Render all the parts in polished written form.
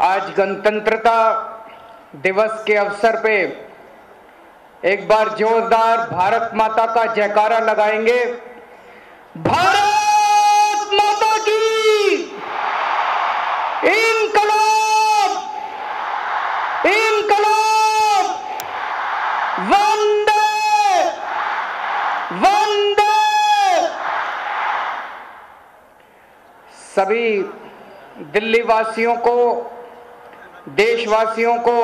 आज गणतंत्रता दिवस के अवसर पे एक बार जोरदार भारत माता का जयकारा लगाएंगे। भारत माता की इनकलाब, इनकलाब, वंदे वंदे। सभी दिल्ली वासियों को, देशवासियों को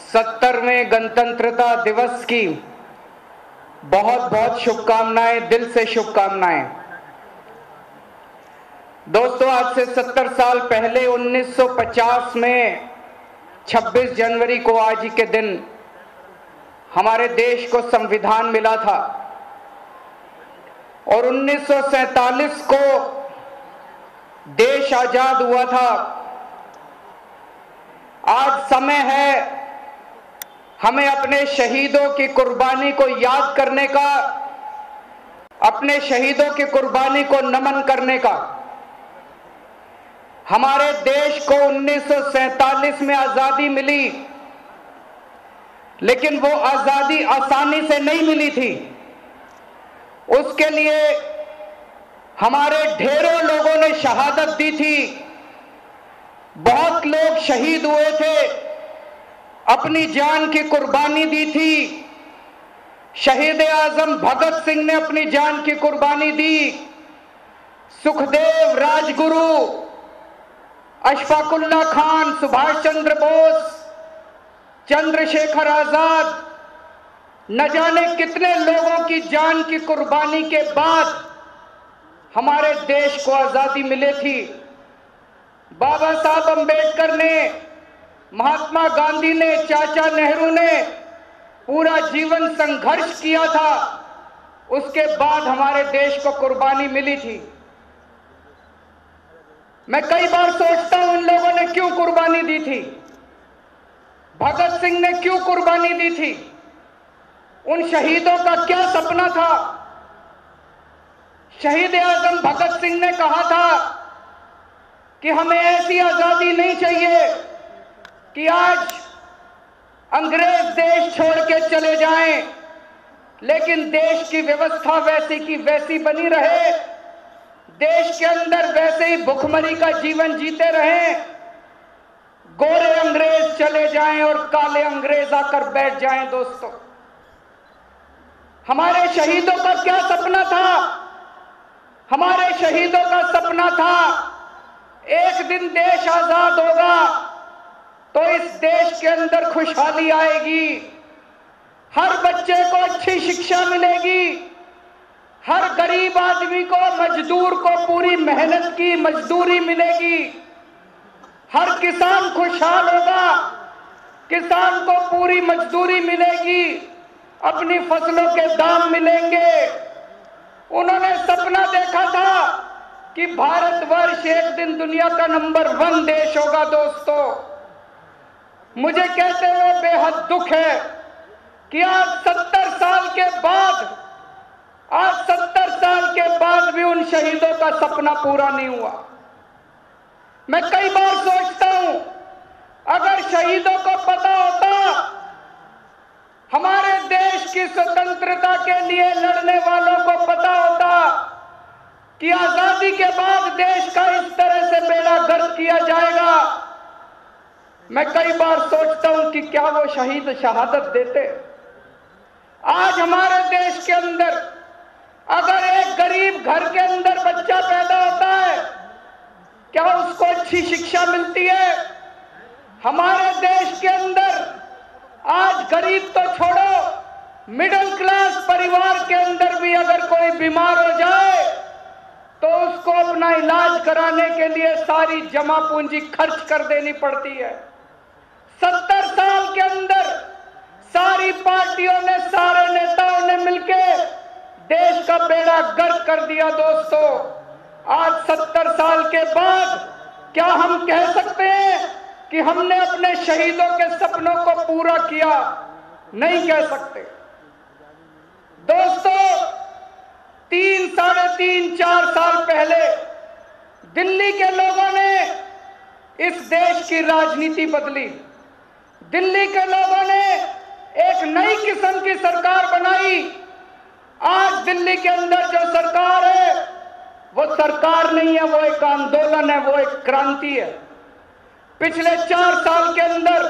70वें गणतंत्रता दिवस की बहुत बहुत शुभकामनाएं, दिल से शुभकामनाएं। दोस्तों, आज से 70 साल पहले 1950 में 26 जनवरी को आज ही के दिन हमारे देश को संविधान मिला था और 1947 को देश आजाद हुआ था। आज समय है हमें अपने शहीदों की कुर्बानी को याद करने का, अपने शहीदों की कुर्बानी को नमन करने का। हमारे देश को 1947 में आजादी मिली, लेकिन वो आजादी आसानी से नहीं मिली थी। उसके लिए हमारे ढेरों लोगों ने शहादत दी थी, बहुत लोग शहीद हुए थे, अपनी जान की कुर्बानी दी थी। शहीद आजम भगत सिंह ने अपनी जान की कुर्बानी दी। सुखदेव, राजगुरु, अशफाकुल्ला खान, सुभाष चंद्र बोस, चंद्रशेखर आजाद, न जाने कितने लोगों की जान की कुर्बानी के बाद हमारे देश को आजादी मिली थी। बाबा साहब अंबेडकर ने, महात्मा गांधी ने, चाचा नेहरू ने पूरा जीवन संघर्ष किया था। उसके बाद हमारे देश को कुर्बानी मिली थी। मैं कई बार सोचता हूं, इन लोगों ने क्यों कुर्बानी दी थी? भगत सिंह ने क्यों कुर्बानी दी थी? उन शहीदों का क्या सपना था? शहीद आजम भगत सिंह ने कहा था कि हमें ऐसी आजादी नहीं चाहिए कि आज अंग्रेज देश छोड़ के चले जाएं, लेकिन देश की व्यवस्था वैसी की वैसी बनी रहे, देश के अंदर वैसे ही भुखमरी का जीवन जीते रहें, गोरे अंग्रेज चले जाएं और काले अंग्रेज आकर बैठ जाएं। दोस्तों, हमारे शहीदों का क्या सपना था? हमारे शहीदों का सपना था एक दिन देश आजाद होगा तो इस देश के अंदर खुशहाली आएगी, हर बच्चे को अच्छी शिक्षा मिलेगी, हर गरीब आदमी को, मजदूर को पूरी मेहनत की मजदूरी मिलेगी, हर किसान खुशहाल होगा, किसान को पूरी मजदूरी मिलेगी, अपनी फसलों के दाम मिलेंगे। उन्होंने सपना देखा था कि भारतवर्ष एक दिन दुनिया का नंबर 1 देश होगा। दोस्तों, मुझे कहते हुए बेहद दुख है कि आज 70 साल के बाद भी उन शहीदों का सपना पूरा नहीं हुआ। मैं कई बार सोचता हूं, अगर शहीदों को पता होता, हमारे देश की स्वतंत्रता के लिए लड़ने वालों को पता होता कि आजादी के बाद देश का इस तरह से बेड़ा गर्क किया जाएगा, मैं कई बार सोचता हूं कि क्या वो शहीद शहादत देते। आज हमारे देश के अंदर अगर एक गरीब घर के अंदर बच्चा पैदा होता है, क्या उसको अच्छी शिक्षा मिलती है? हमारे देश के अंदर आज गरीब तो छोड़ो, मिडिल क्लास परिवार के अंदर भी अगर कोई बीमार हो जाए तो उसको अपना इलाज कराने के लिए सारी जमा पूंजी खर्च कर देनी पड़ती है। 70 साल के अंदर सारी पार्टियों ने, सारे नेताओं ने मिलकर देश का बेड़ा गर्क कर दिया। दोस्तों, आज 70 साल के बाद क्या हम कह सकते हैं कि हमने अपने शहीदों के सपनों को पूरा किया? नहीं कह सकते। दोस्तों, 3, साढ़े 3, 4 साल पहले दिल्ली के लोगों ने इस देश की राजनीति बदली। दिल्ली के लोगों ने एक नई किस्म की सरकार बनाई। आज दिल्ली के अंदर जो सरकार है वो सरकार नहीं है, वो एक आंदोलन है, वो एक क्रांति है। पिछले 4 साल के अंदर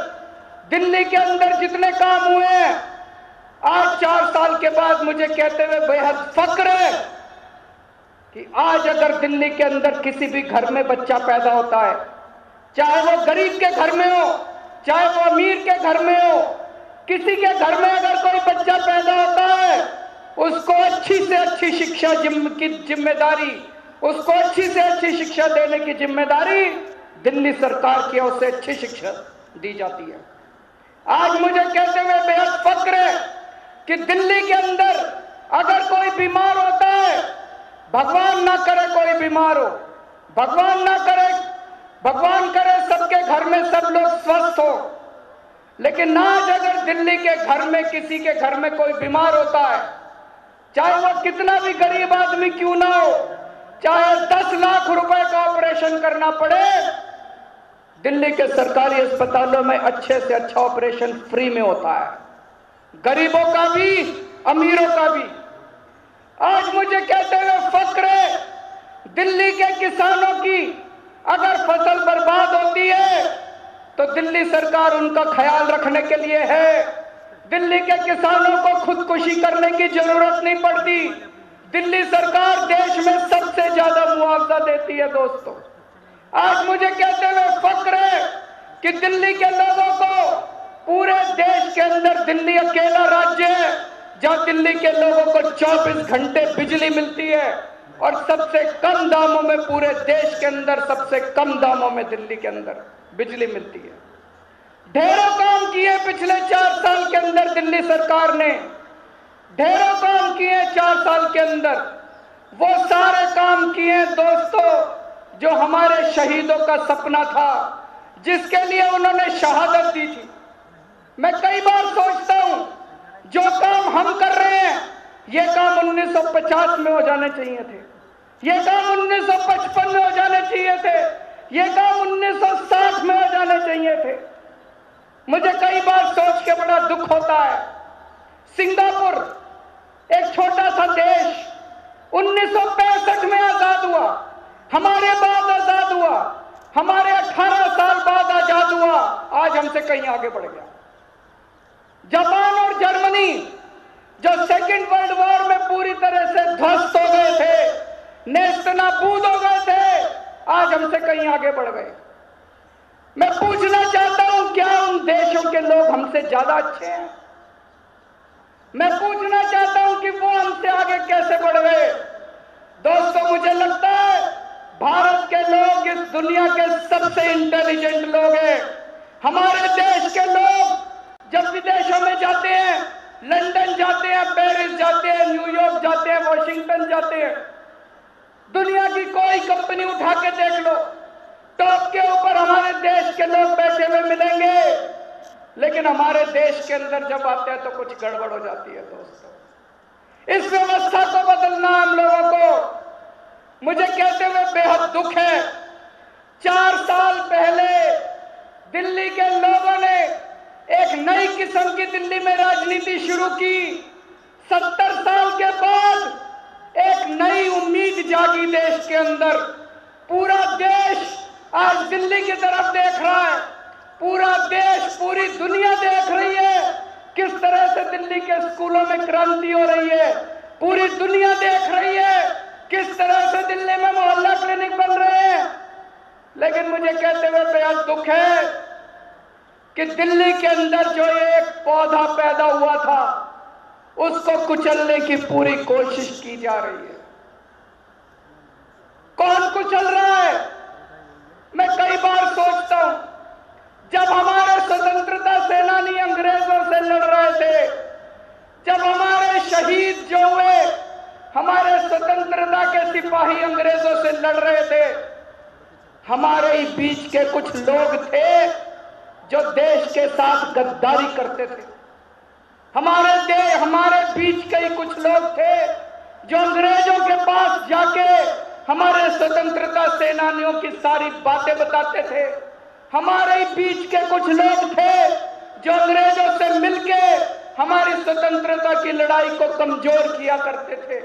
दिल्ली के अंदर जितने काम हुए हैं, आज 4 साल के बाद मुझे कहते हुए बेहद फक्र है कि आज अगर दिल्ली के अंदर किसी भी घर में बच्चा पैदा होता है, चाहे वो गरीब के घर में हो, चाहे वो अमीर के घर में हो, किसी के घर में अगर कोई बच्चा पैदा होता है, उसको अच्छी से अच्छी शिक्षा की जिम्मेदारी, उसको अच्छी से अच्छी शिक्षा देने की जिम्मेदारी दिल्ली सरकार की ओर से अच्छी शिक्षा दी जाती है। आज मुझे कहते हुए बेहद फक्र है कि दिल्ली के अंदर अगर कोई बीमार होता है, भगवान ना करे कोई बीमार हो, भगवान ना करे, भगवान करे सबके घर में सब लोग स्वस्थ हो, लेकिन आज अगर दिल्ली के घर में किसी के घर में कोई बीमार होता है, चाहे वो कितना भी गरीब आदमी क्यों ना हो, चाहे 10 लाख रुपए का ऑपरेशन करना पड़े, दिल्ली के सरकारी अस्पतालों में अच्छे से अच्छा ऑपरेशन फ्री में होता है, गरीबों का भी, अमीरों का भी। आज मुझे कहते हुए फक्र है, दिल्ली के किसानों की अगर फसल बर्बाद होती है तो दिल्ली सरकार उनका ख्याल रखने के लिए है। दिल्ली के किसानों को खुदकुशी करने की जरूरत नहीं पड़ती। दिल्ली सरकार देश में सबसे ज्यादा मुआवजा देती है। दोस्तों, आज मुझे कहते हुए फक्र है कि दिल्ली के लोगों को पूरे देश के अंदर दिल्ली अकेला राज्य है जहां दिल्ली के लोगों को 24 घंटे बिजली मिलती है और सबसे कम दामों में, पूरे देश के अंदर सबसे कम दामों में दिल्ली के अंदर बिजली मिलती है। ढेरों काम किए पिछले 4 साल के अंदर दिल्ली सरकार ने, ढेरों काम किए 4 साल के अंदर। वो सारे काम किए दोस्तों जो हमारे शहीदों का सपना था, जिसके लिए उन्होंने शहादत दी थी। मैं कई बार सोचता हूं, जो काम हम कर रहे हैं ये काम 1950 में हो जाने चाहिए थे, ये काम 1955 में हो जाने चाहिए थे, ये काम 1960 में हो जाने चाहिए थे। मुझे कई बार सोच के बड़ा दुख होता है। सिंगापुर एक छोटा सा देश 1965 में आजाद हुआ, हमारे बाद आजाद हुआ, हमारे 18 साल बाद आजाद हुआ, आज हमसे कहीं आगे बढ़ गया। जापान और जर्मनी जो सेकेंड वर्ल्ड वॉर में पूरी तरह से ध्वस्त हो गए थे, नेस्तनाबूद हो गए थे, आज हमसे कहीं आगे बढ़ गए। मैं पूछना चाहता हूं, क्या उन देशों के लोग हमसे ज्यादा अच्छे हैं? मैं पूछना चाहता हूं कि वो हमसे आगे कैसे बढ़ गए? दोस्तों, मुझे लगता है भारत के लोग इस दुनिया के सबसे इंटेलिजेंट लोग हैं। हमारे देश के लोग जब विदेशों में जाते हैं, लंदन जाते हैं, पेरिस जाते हैं, न्यूयॉर्क जाते हैं, वॉशिंगटन जाते हैं, दुनिया की कोई कंपनी उठा के देख लो, टॉप के ऊपर हमारे देश के लोग बैठे हुए मिलेंगे, लेकिन हमारे देश के अंदर जब आते हैं तो कुछ गड़बड़ हो जाती है। दोस्तों, इस व्यवस्था को बदलना हम लोगों को। मुझे कहते हुए बेहद दुख है, 4 साल पहले दिल्ली के लोगों ने एक नई किस्म की दिल्ली में राजनीति शुरू की। 70 साल के बाद एक नई उम्मीद जागी देश के अंदर। पूरा देश आज दिल्ली की तरफ देख रहा है, पूरा देश, पूरी दुनिया देख रही है किस तरह से दिल्ली के स्कूलों में क्रांति हो रही है। पूरी दुनिया देख रही है किस तरह से दिल्ली में मोहल्ला क्लिनिक बन रहे हैं। लेकिन मुझे कहते हुए बेहद दुख है कि दिल्ली के अंदर जो एक पौधा पैदा हुआ था उसको कुचलने की पूरी कोशिश की जा रही है। कौन कुचल रहा है? मैं कई बार सोचता हूं, जब हमारे स्वतंत्रता सेनानी अंग्रेजों से लड़ रहे थे, जब हमारे शहीद जो हुए, हमारे स्वतंत्रता के सिपाही अंग्रेजों से लड़ रहे थे, हमारे ही बीच के कुछ लोग थे जो देश के साथ गद्दारी करते थे। हमारे बीच के ही कुछ लोग थे जो अंग्रेजों के पास जाके हमारे स्वतंत्रता सेनानियों की सारी बातें बताते थे, हमारे ही बीच के कुछ लोग थे जो अंग्रेजों से मिलके हमारी स्वतंत्रता की लड़ाई को कमजोर किया करते थे।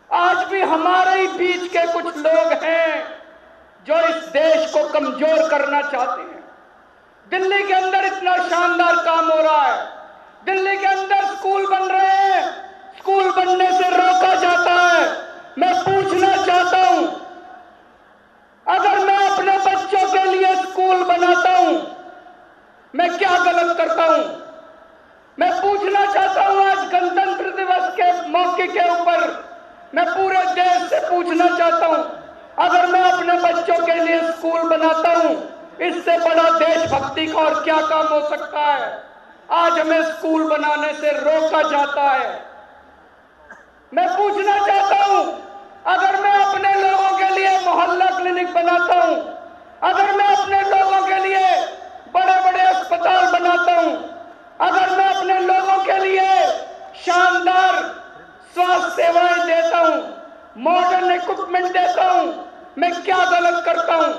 आज भी हमारे ही बीच के कुछ लोग हैं जो इस देश को कमजोर करना चाहते हैं। दिल्ली के अंदर इतना शानदार काम हो रहा है, दिल्ली के अंदर स्कूल बन रहे हैं, स्कूल बनने से रोका जाता है। मैं पूछना चाहता हूं, अगर मैं अपने बच्चों के लिए स्कूल बनाता हूं, मैं क्या गलत करता हूं? मैं पूछना चाहता हूं, आज गणतंत्र दिवस के मौके के ऊपर मैं पूरे देश से पूछना चाहता हूं, अगर मैं अपने बच्चों के लिए स्कूल बनाता हूं, इससे बड़ा देशभक्ति का और क्या काम हो सकता है? आज हमें स्कूल बनाने से रोका जाता है। मैं पूछना चाहता हूं, अगर मैं अपने लोगों के लिए मोहल्ला क्लिनिक बनाता हूं, अगर मैं अपने लोगों के लिए बड़े बड़े अस्पताल बनाता हूं, अगर मैं अपने लोगों के लिए शानदार स्वास्थ्य सेवाएं देता हूं, मॉडर्न इक्विपमेंट देता हूं, मैं क्या गलत करता हूं?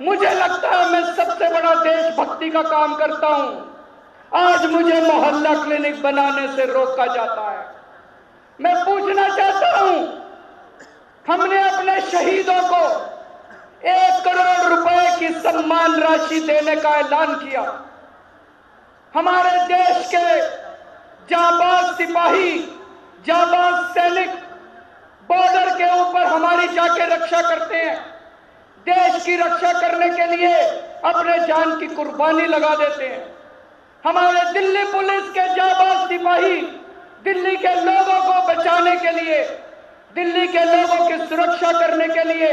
मुझे लगता है मैं सबसे बड़ा देशभक्ति का काम करता हूं। आज मुझे मोहल्ला क्लिनिक बनाने से रोका जाता है। मैं पूछना चाहता हूं, हमने अपने शहीदों को 1 करोड़ रुपए की सम्मान राशि देने का ऐलान किया। हमारे देश के जाबाज सिपाही, जाबाज सैनिक बॉर्डर के ऊपर हमारी जाके रक्षा करते हैं, देश की रक्षा करने के लिए अपने जान की कुर्बानी लगा देते हैं। हमारे दिल्ली पुलिस के जाबाज सिपाही दिल्ली के लोगों को बचाने के लिए, दिल्ली के लोगों की सुरक्षा करने के लिए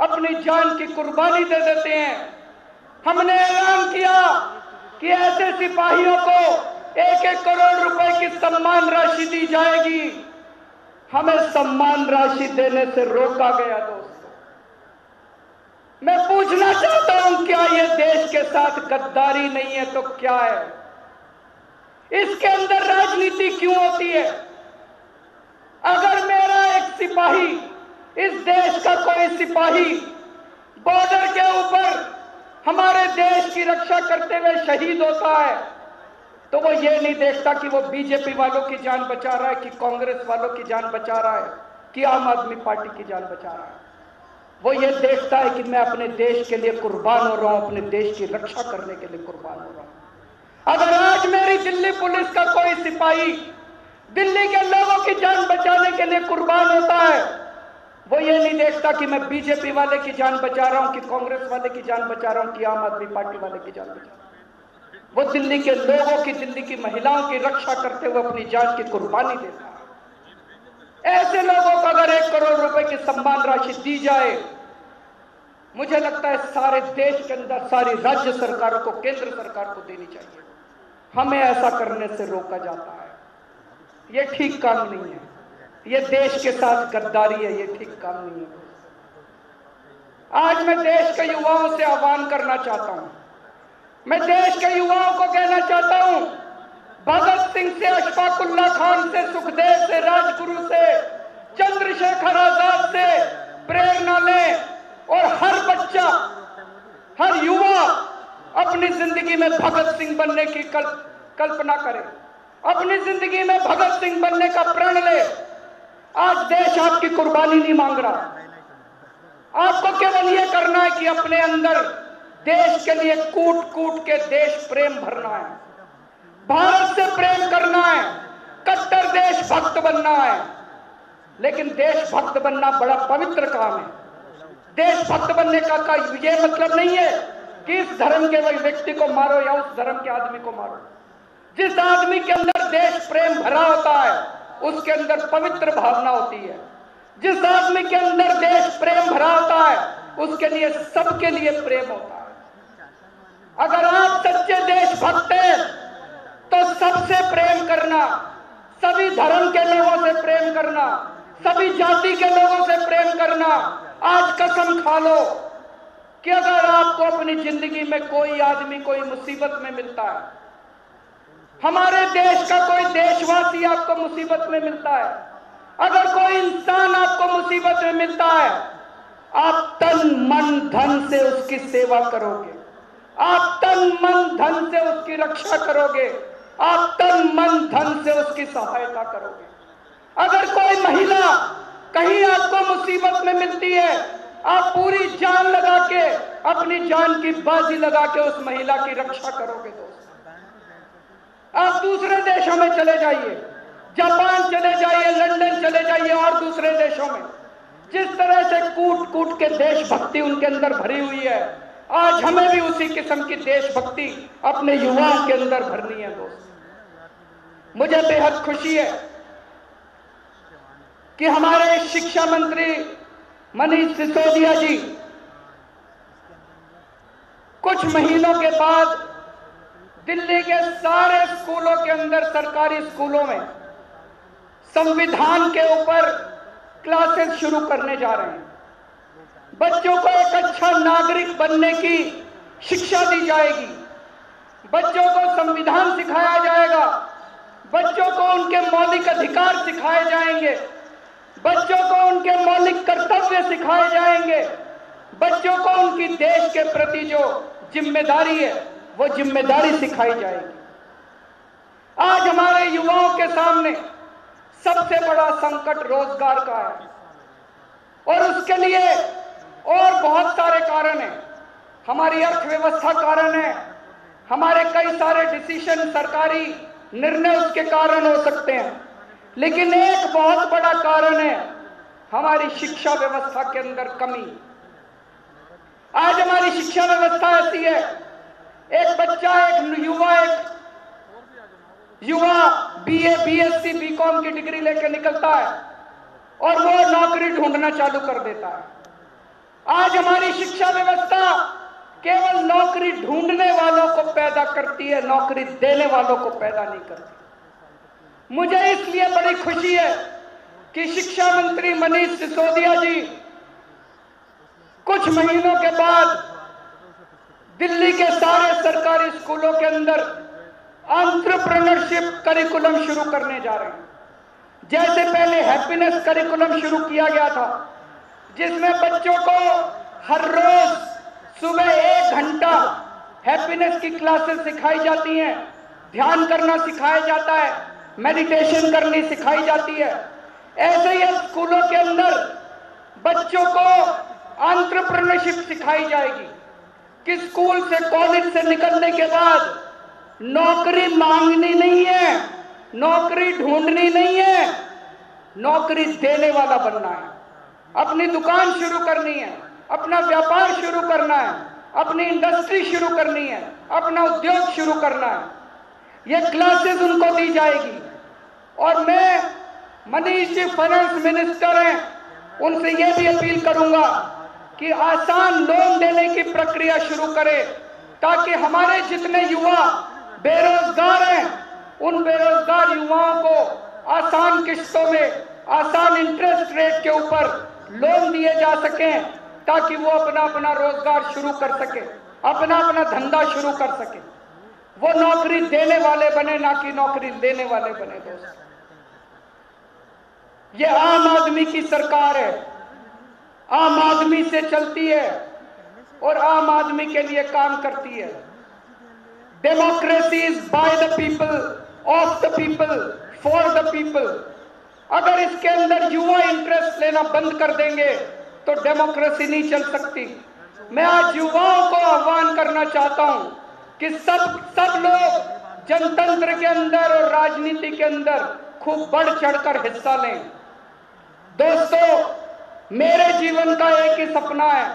अपनी जान की कुर्बानी दे देते हैं। हमने ऐलान किया कि ऐसे सिपाहियों को 1-1 करोड़ रुपए की सम्मान राशि दी जाएगी। हमें सम्मान राशि देने से रोका गया। दोस्तों, मैं पूछना चाहता हूं, क्या यह देश के साथ गद्दारी नहीं है तो क्या है? इसके अंदर राजनीति क्यों होती है? अगर मेरा एक सिपाही, इस देश का कोई सिपाही बॉर्डर के ऊपर हमारे देश की रक्षा करते हुए शहीद होता है, तो वो ये नहीं देखता कि वो बीजेपी वालों की जान बचा रहा है, कि कांग्रेस वालों की जान बचा रहा है, कि आम आदमी पार्टी की जान बचा रहा है। वो ये देखता है कि मैं अपने देश के लिए कुर्बान हो रहा हूं, अपने देश की रक्षा करने के लिए कुर्बान हो रहा हूं। अगर आज मेरी दिल्ली पुलिस का कोई सिपाही दिल्ली के लोगों की जान बचाने के लिए कुर्बान होता है, वो ये नहीं देखता कि मैं बीजेपी वाले की जान बचा रहा हूं, कि कांग्रेस वाले की जान बचा रहा हूं, कि आम आदमी पार्टी वाले की जान बचा रहा हूं। वो दिल्ली के लोगों की, दिल्ली की महिलाओं की रक्षा करते हुए अपनी जान की कुर्बानी देता है। ऐसे लोगों को अगर 1 करोड़ रुपए की सम्मान राशि दी जाए, मुझे लगता है सारे देश के अंदर सारी राज्य सरकारों को, केंद्र सरकार को देनी चाहिए। हमें ऐसा करने से रोका जाता है। ये ठीक काम नहीं है, ये देश के साथ गद्दारी है, ये ठीक काम नहीं है। आज मैं देश के युवाओं से आह्वान करना चाहता हूं, मैं देश के युवाओं को कहना चाहता हूं, भगत सिंह से, अशफाक उल्लाह खान से, सुखदेव से, राजगुरु से, चंद्रशेखर आजाद से प्रेरणा लें और हर बच्चा, हर युवा अपनी जिंदगी में भगत सिंह बनने की कल्पना करे, अपनी जिंदगी में भगत सिंह बनने का प्रण ले। आज देश आपकी कुर्बानी नहीं मांग रहा, आपको केवल ये करना है कि अपने अंदर देश के लिए कूट कूट के देश प्रेम भरना है, भारत से प्रेम करना है, कट्टर देशभक्त बनना है। लेकिन देशभक्त बनना बड़ा पवित्र काम है। देशभक्त बनने का ये मतलब नहीं है कि इस धर्म के व्यक्ति को मारो या उस धर्म के आदमी को मारो। जिस आदमी के अंदर देश प्रेम भरा होता है, उसके अंदर पवित्र भावना होती है। जिस आदमी के अंदर देश प्रेम भरा होता है, उसके लिए सबके लिए प्रेम होता है। अगर आप सच्चे देशभक्त हैं तो सबसे प्रेम करना, सभी धर्म के लोगों से प्रेम करना, सभी जाति के लोगों से प्रेम करना। आज कसम खा लो कि अगर आपको अपनी जिंदगी में कोई आदमी कोई मुसीबत में मिलता है, हमारे देश का कोई देशवासी आपको मुसीबत में मिलता है, अगर कोई इंसान आपको मुसीबत में मिलता है, आप तन मन धन से उसकी सेवा करोगे, आप तन मन धन से उसकी रक्षा करोगे, आप तन मन धन से उसकी सहायता करोगे। अगर कोई महिला कहीं आपको मुसीबत में मिलती है, आप पूरी जान लगा के, अपनी जान की बाजी लगा के उस महिला की रक्षा करोगे। दोस्त, आप दूसरे देशों में चले जाइए, जापान चले जाइए, लंदन चले जाइए और दूसरे देशों में जिस तरह से कूट कूट के देशभक्ति उनके अंदर भरी हुई है, आज हमें भी उसी किस्म की देशभक्ति अपने युवाओं के अंदर भरनी है। दोस्त, मुझे बेहद खुशी है कि हमारे शिक्षा मंत्री मनीष सिसोदिया जी कुछ महीनों के बाद दिल्ली के सारे स्कूलों के अंदर, सरकारी स्कूलों में संविधान के ऊपर क्लासेस शुरू करने जा रहे हैं। बच्चों को एक अच्छा नागरिक बनने की शिक्षा दी जाएगी, बच्चों को संविधान सिखाया जाएगा, बच्चों को उनके मौलिक अधिकार सिखाए जाएंगे, बच्चों को उनके मौलिक कर्तव्य सिखाए जाएंगे, बच्चों को उनकी देश के प्रति जो जिम्मेदारी है वो जिम्मेदारी सिखाई जाएगी। आज हमारे युवाओं के सामने सबसे बड़ा संकट रोजगार का है और उसके लिए और बहुत सारे कारण हैं। हमारी अर्थव्यवस्था कारण है, हमारे कई सारे डिसीजन, सरकारी निर्णय उसके कारण हो सकते हैं, लेकिन एक बहुत बड़ा कारण है हमारी शिक्षा व्यवस्था के अंदर कमी। आज हमारी शिक्षा व्यवस्था ऐसी है, एक बच्चा, एक युवा बीए, बीएससी, बीकॉम की डिग्री लेकर निकलता है और वो नौकरी ढूंढना चालू कर देता है। आज हमारी शिक्षा व्यवस्था केवल नौकरी ढूंढने वालों को पैदा करती है, नौकरी देने वालों को पैदा नहीं करती। मुझे इसलिए बड़ी खुशी है कि शिक्षा मंत्री मनीष सिसोदिया जी कुछ महीनों के बाद दिल्ली के सारे सरकारी स्कूलों के अंदर एंटरप्रेन्योरशिप करिकुलम शुरू करने जा रहे हैं। जैसे पहले हैप्पीनेस करिकुलम शुरू किया गया था, जिसमें बच्चों को हर रोज सुबह 1 घंटा हैप्पीनेस की क्लासेस सिखाई जाती हैं, ध्यान करना सिखाया जाता है, मेडिटेशन करनी सिखाई जाती है। ऐसे ही स्कूलों के अंदर बच्चों को एंटरप्रेन्योरशिप सिखाई जाएगी कि स्कूल से, कॉलेज से निकलने के बाद नौकरी मांगनी नहीं है, नौकरी ढूंढनी नहीं है, नौकरी देने वाला बनना है। अपनी दुकान शुरू करनी है, अपना व्यापार शुरू करना है, अपनी इंडस्ट्री शुरू करनी है, अपना उद्योग शुरू करना है। ये क्लासेस उनको दी जाएगी और मैं, मनीष जी फाइनेंस मिनिस्टर हैं, उनसे ये भी अपील करूंगा कि आसान लोन देने की प्रक्रिया शुरू करें, ताकि हमारे जितने युवा बेरोजगार हैं उन बेरोजगार युवाओं को आसान किस्तों में, आसान इंटरेस्ट रेट के ऊपर लोन दिए जा सकें, ताकि वो अपना अपना रोजगार शुरू कर सके, अपना अपना धंधा शुरू कर सके। वो नौकरी देने वाले बने, ना कि नौकरी लेने वाले बने। दोस्त, ये आम आदमी की सरकार है, आम आदमी से चलती है और आम आदमी के लिए काम करती है। Democracy is by the people, of the people, for the people. अगर इसके अंदर युवा इंटरेस्ट लेना बंद कर देंगे तो डेमोक्रेसी नहीं चल सकती। मैं आज युवाओं को आह्वान करना चाहता हूं कि सब लोग जनतंत्र के अंदर और राजनीति के अंदर खूब बढ़ चढ़कर हिस्सा लें। दोस्तों, मेरे जीवन का एक ही सपना है,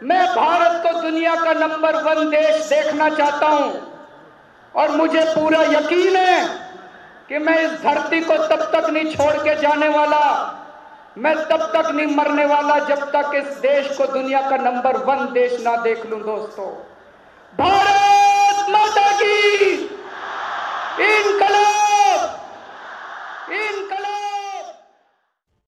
मैं भारत को दुनिया का नंबर 1 देश देखना चाहता हूं और मुझे पूरा यकीन है कि मैं इस धरती को तब तक नहीं छोड़ के जाने वाला, मैं तब तक नहीं मरने वाला जब तक इस देश को दुनिया का नंबर 1 देश ना देख लूं। दोस्तों, भारत माता की इनकलाब।